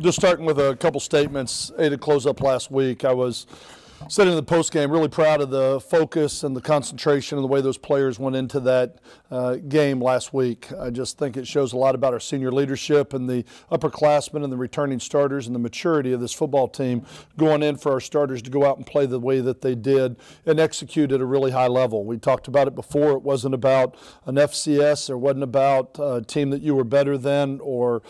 Just starting with a couple statements. To close up last week, I was sitting in the postgame really proud of the focus and the concentration and the way those players went into that game last week. I just think it shows a lot about our senior leadership and the upperclassmen and the returning starters and the maturity of this football team going in for our starters to go out and play the way that they did and execute at a really high level. We talked about it before. It wasn't about an FCS. It wasn't about a team that you were better than or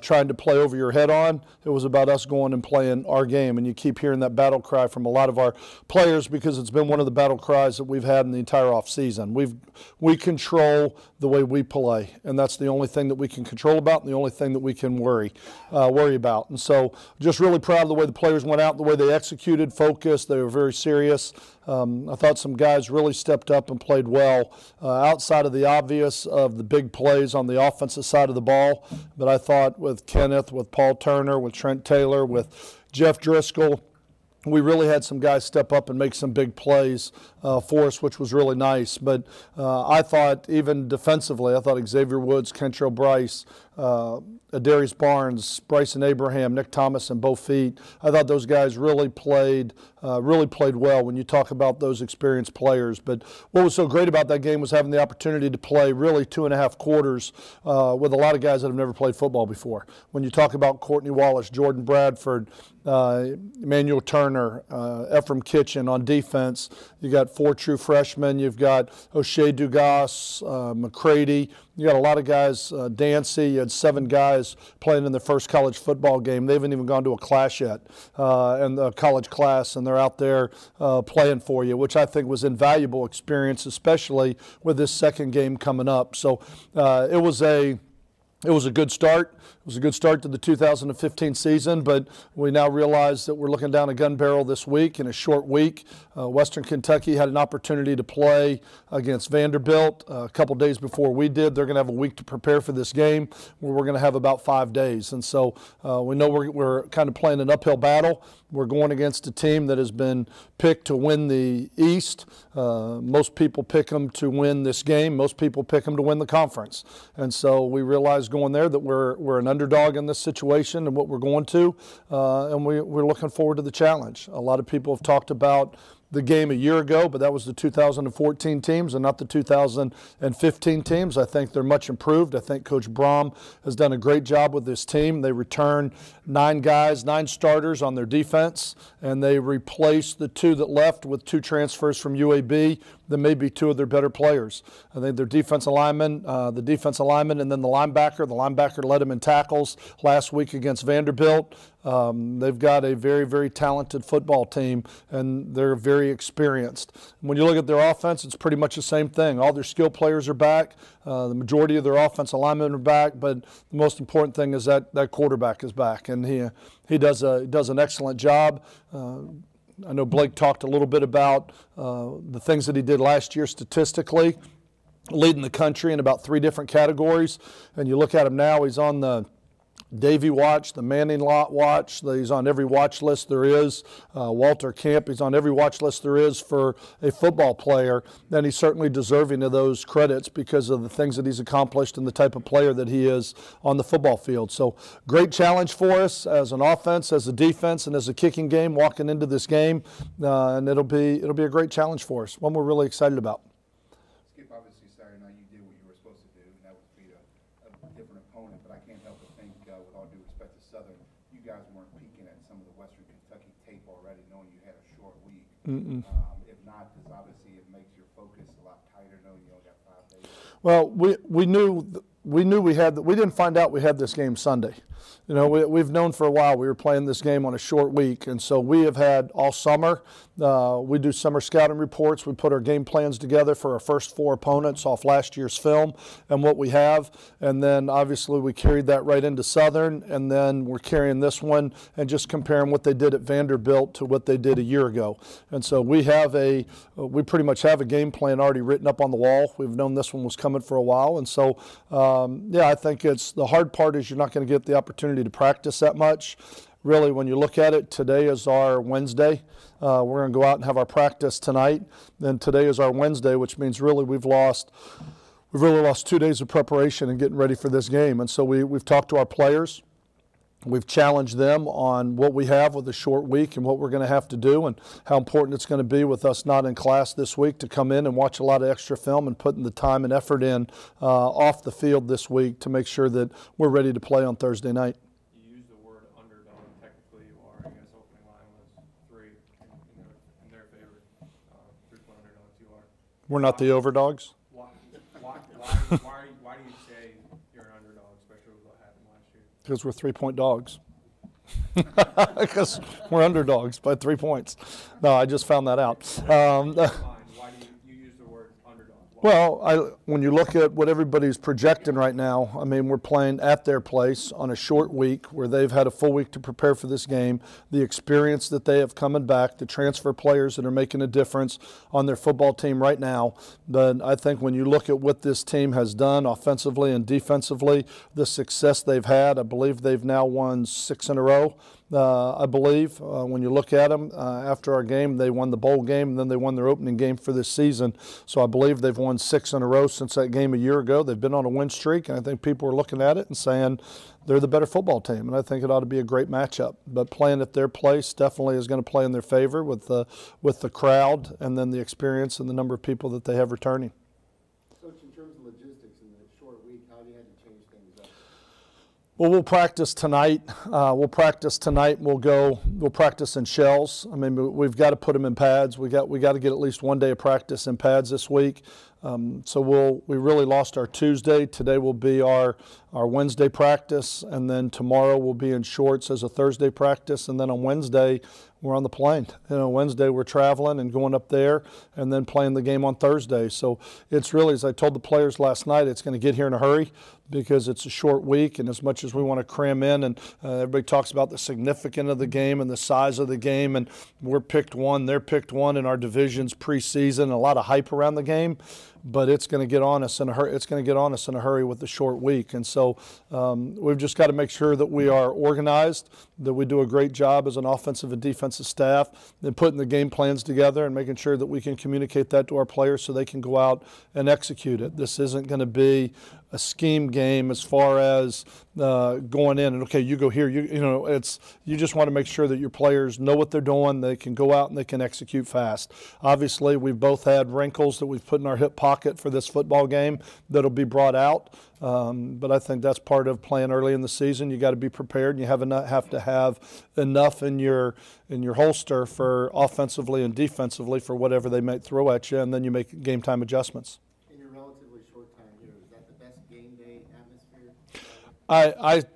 trying to play over your head on. It was about us going and playing our game, and you keep hearing that battle cry from a lot of our players because it's been one of the battle cries that we've had in the entire offseason. We control the way we play, and that's the only thing that we can control about and the only thing that we can worry about. And so just really proud of the way the players went out, the way they executed, focused. They were very serious. I thought some guys really stepped up and played well outside of the obvious of the big plays on the offensive side of the ball. But I thought with Kenneth, with Paul Turner, with Trent Taylor, with Jeff Driscoll, we really had some guys step up and make some big plays for us, which was really nice. But I thought even defensively, I thought Xavier Woods, Kentrell Bryce, Darius Barnes, Bryson Abraham, Nick Thomas, and Bo Feet, I thought those guys really played well when you talk about those experienced players. But what was so great about that game was having the opportunity to play really 2.5 quarters with a lot of guys that have never played football before. When you talk about Courtney Wallace, Jordan Bradford, Emmanuel Turner, Ephraim Kitchen on defense, you got 4 true freshmen. You've got O'Shea Dugas, McCready. You got a lot of guys, Dancy. You had 7 guys playing in their first college football game. They haven't even gone to a class yet, in the college class, and they're out there playing for you, which I think was invaluable experience, especially with this second game coming up. So it was a good start. It was a good start to the 2015 season, but we now realize that we're looking down a gun barrel this week in a short week. Western Kentucky had an opportunity to play against Vanderbilt a couple days before we did. They're going to have a week to prepare for this game, where we're going to have about 5 days. And so we know we're kind of playing an uphill battle. We're going against a team that has been picked to win the East. Most people pick them to win this game. Most people pick them to win the conference. And so we realize going there that we're an underdog in this situation and what we're going to, and we're looking forward to the challenge. A lot of people have talked about the game a year ago, but that was the 2014 teams and not the 2015 teams. I think they're much improved. I think Coach Brom has done a great job with this team. They return 9 guys, 9 starters on their defense, and they replaced the 2 that left with 2 transfers from UAB that may be 2 of their better players. I think their defensive lineman, and then the linebacker. The linebacker led them in tackles last week against Vanderbilt. They've got a very, very talented football team, and they're very experienced. When you look at their offense, it's pretty much the same thing. All their skill players are back. The majority of their offensive linemen are back, but the most important thing is that quarterback is back, and he does an excellent job. I know Blake talked a little bit about the things that he did last year statistically, leading the country in about 3 different categories. And you look at him now, he's on the Davy watch, the Manning lot watch. He's on every watch list there is. Walter Camp, he's on every watch list there is for a football player. And he's certainly deserving of those credits because of the things that he's accomplished and the type of player that he is on the football field. So great challenge for us as an offense, as a defense, and as a kicking game walking into this game. And it'll be a great challenge for us, one we're really excited about. Obviously, Saturday night you did what you were supposed to do, and that was beat a different opponent. But I can't help but think, with all due respect to Southern, you guys weren't peeking at some of the Western Kentucky tape already, knowing you had a short week. If not, because obviously it makes your focus a lot tighter, knowing you only got 5 days. Well, we knew we had. We didn't find out we had this game Sunday. You know, we've known for a while we were playing this game on a short week, and so we have had all summer. We do summer scouting reports. We put our game plans together for our first 4 opponents off last year's film and what we have, and then obviously we carried that right into Southern, and then we're carrying this one and just comparing what they did at Vanderbilt to what they did a year ago. And so we pretty much have a game plan already written up on the wall. We've known this one was coming for a while, and so I think it's the hard part is you're not going to get the opportunity to practice that much. Really, when you look at it, today is our Wednesday. We're going to go out and have our practice tonight. Then today is our Wednesday, which means really we've really lost 2 days of preparation and getting ready for this game. And so we've talked to our players. We've challenged them on what we have with a short week and what we're going to have to do and how important it's going to be with us not in class this week to come in and watch a lot of extra film and putting the time and effort in off the field this week to make sure that we're ready to play on Thursday night. You used the word underdog. Technically, you are. I guess opening line was 3 in their favor. 3-point underdogs. You are. We're not the overdogs? Why do you say you're an underdog, especially with what happened last year? Because we're 3-point dogs. Because we're underdogs by 3 points. No, I just found that out. Why do you use the word underdog? Well, when you look at what everybody's projecting right now, I mean, we're playing at their place on a short week where they've had a full week to prepare for this game, the experience that they have coming back, the transfer players that are making a difference on their football team right now. But I think when you look at what this team has done offensively and defensively, the success they've had, I believe they've now won 6 in a row. I believe when you look at them after our game, they won the bowl game and then they won their opening game for this season. So I believe they've won 6 in a row since that game a year ago. They've been on a win streak, and I think people are looking at it and saying they're the better football team, and I think it ought to be a great matchup. But playing at their place definitely is going to play in their favor with the crowd and then the experience and the number of people that they have returning. Coach, in terms of logistics in the short week, how do you have to change things up? Well, we'll practice tonight. We'll practice in shells. I mean, we've got to put them in pads. We got to get at least 1 day of practice in pads this week. So we really lost our Tuesday. Today will be our Wednesday practice, and then tomorrow we'll be in shorts as a Thursday practice, and then on Wednesday we're on the plane. Wednesday we're traveling and going up there and then playing the game on Thursday. So it's really, as I told the players last night, it's going to get here in a hurry because it's a short week, and as much as we want to cram in, and everybody talks about the significance of the game and the size of the game, and we're picked one, they're picked one in our divisions preseason, a lot of hype around the game, but it's going to get on us in a hurry. It's going to get on us in a hurry with the short week, and so we've just got to make sure that we are organized, that we do a great job as an offensive and defensive staff, and putting the game plans together and making sure that we can communicate that to our players so they can go out and execute it. This isn't going to be a scheme game as far as going in and, okay, you go here. You just want to make sure that your players know what they're doing. They can go out and they can execute fast. Obviously, we've both had wrinkles that we've put in our hip pocket for this football game that'll be brought out. But I think that's part of playing early in the season. You got to be prepared, and you have to have enough in your holster for offensively and defensively for whatever they might throw at you, and then you make game time adjustments. In your relatively short time here, is that the best game day atmosphere?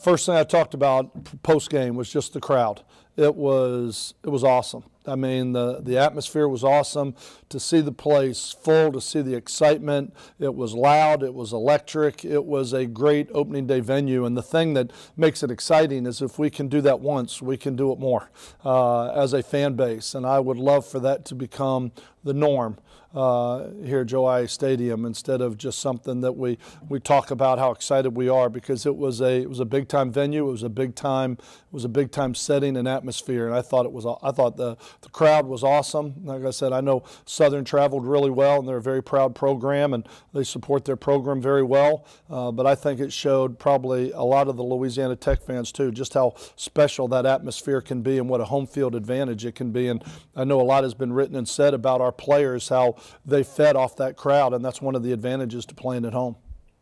First thing I talked about post game was just the crowd. It was awesome. I mean, the atmosphere was awesome. To see the place full, to see the excitement, it was loud, it was electric, it was a great opening day venue. And the thing that makes it exciting is if we can do that once, we can do it more as a fan base. And I would love for that to become the norm here at Joe Ice Stadium, instead of just something that we talk about how excited we are, because it was a big time venue, it was a big time setting and atmosphere, and I thought the crowd was awesome. Like I said, I know Southern traveled really well, and they're a very proud program, and they support their program very well. But I think it showed probably a lot of the Louisiana Tech fans too, just how special that atmosphere can be and what a home field advantage it can be. And I know a lot has been written and said about our players, how they fed off that crowd, and that's one of the advantages to playing at home.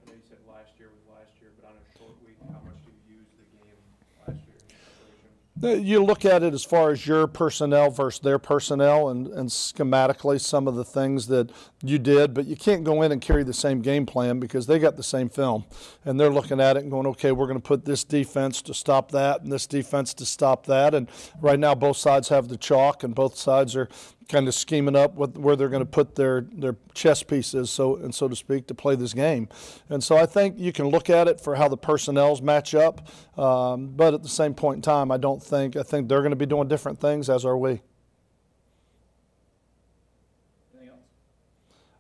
I know you said last year was last year, but on a short week, how much do you use the game last year in preparation? You look at it as far as your personnel versus their personnel, and schematically some of the things that you did, but you can't go in and carry the same game plan because they got the same film, and they're looking at it and going, okay, we're going to put this defense to stop that and this defense to stop that. And right now both sides have the chalk, and both sides are kind of scheming up where they're going to put their chess pieces, so to speak, to play this game. And so I think you can look at it for how the personnels match up, but at the same point in time, I think they're going to be doing different things, as are we. Anything else?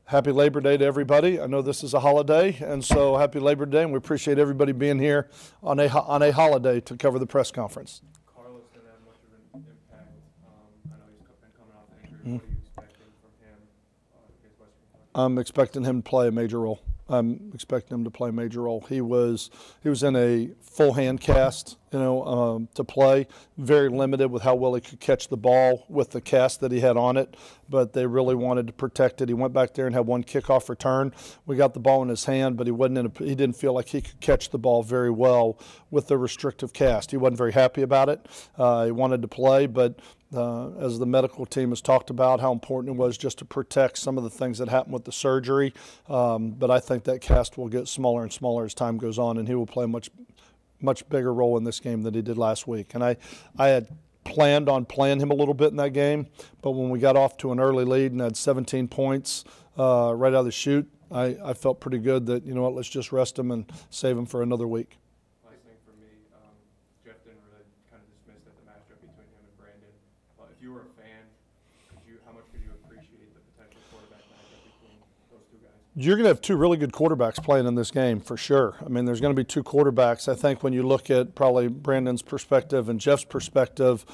Happy Labor Day to everybody. I know this is a holiday, and so happy Labor Day, and we appreciate everybody being here on a holiday to cover the press conference. Carlos didn't have much of an impact. I know he's been coming off injury. What are you expecting from him against Western Kentucky? I'm expecting him to play a major role. I'm expecting him to play a major role. He was in a full hand cast, to play. Very limited with how well he could catch the ball with the cast that he had on it, but they really wanted to protect it. He went back there and had one kickoff return. We got the ball in his hand, but he didn't feel like he could catch the ball very well with the restrictive cast. He wasn't very happy about it. He wanted to play, but as the medical team has talked about how important it was just to protect some of the things that happened with the surgery. But I think that cast will get smaller and smaller as time goes on, and he will play a much bigger role in this game than he did last week. And I had planned on playing him a little bit in that game, but when we got off to an early lead and had 17 points right out of the chute, I felt pretty good that, let's just rest him and save him for another week. Last thing for me, Jeff didn't really kind of dismiss that the matchup between him and Brandon. But if you were a fan, how much could you appreciate the potential quarterback matchup between those two guys? You're going to have two really good quarterbacks playing in this game for sure. I mean, there's going to be two quarterbacks. I think when you look at probably Brandon's perspective and Jeff's perspective,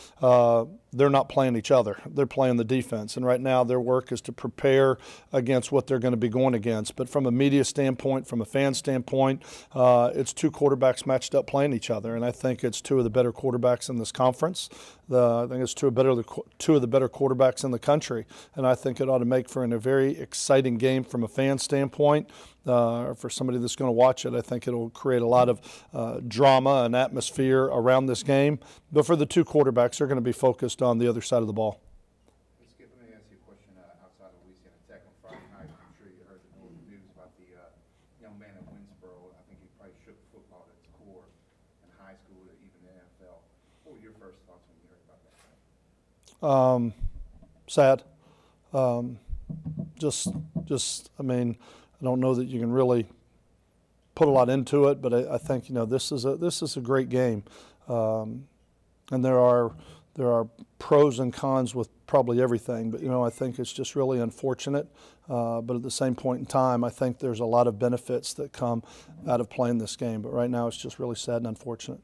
they're not playing each other. They're playing the defense. And right now their work is to prepare against what they're going to be going against. But from a media standpoint, from a fan standpoint, it's two quarterbacks matched up playing each other. And I think it's two of the better quarterbacks in this conference. I think it's two of the better quarterbacks in the country. And I think it ought to make for a very exciting game from a fan standpoint. For somebody that's going to watch it, I think it'll create a lot of drama and atmosphere around this game. But for the two quarterbacks, they're going to be focused on the other side of the ball. Skip, let me ask you a question outside of Louisiana Tech. On Friday night, I'm sure you heard the news about the young man at Winsboro. I think he probably shook football at its core in high school or even the NFL. What were your first thoughts when you heard about that? Sad. I mean, I don't know that you can really put a lot into it, but I think this is a great game, and there are pros and cons with probably everything. But I think it's just really unfortunate. But at the same point in time, I think there's a lot of benefits that come out of playing this game. But right now, it's just really sad and unfortunate.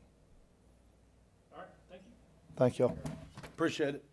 All right, thank you. Thank you. Appreciate it.